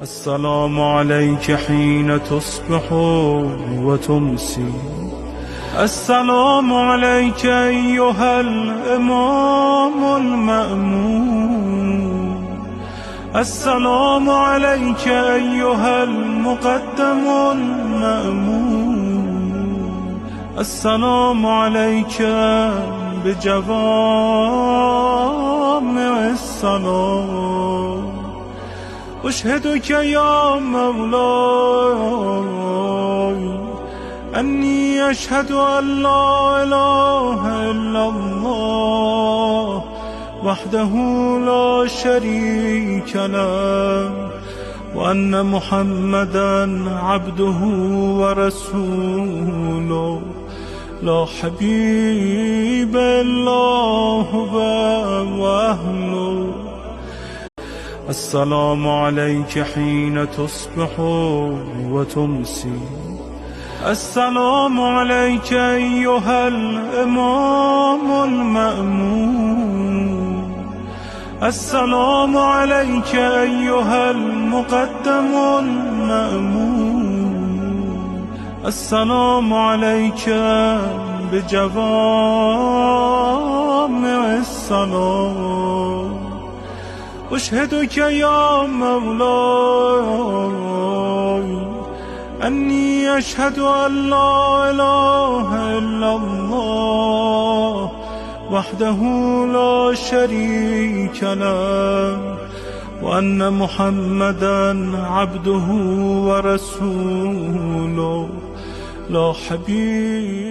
السلام عليك حين تصبح وتمسي. السلام عليك أيها الإمام المأمون. السلام عليك أيها المقدم المأمون. السلام عليك بجوامع السلام. أشهدك يا مولاي أني أشهد أن لا إله إلا الله وحده لا شريك له، وأن محمدا عبده ورسوله، لا حبيب إلا هو وأهله. السلام عليك حين تصبح وتمسي. السلام عليك أيها الإمام المأمون. السلام عليك أيها المقدم المأمون. السلام عليك بجوامع السلام. أشهدك يا مولاي أني أشهد أن لا إله إلا الله وحده لا شريك له، وأن محمدا عبده ورسوله، لا حبيب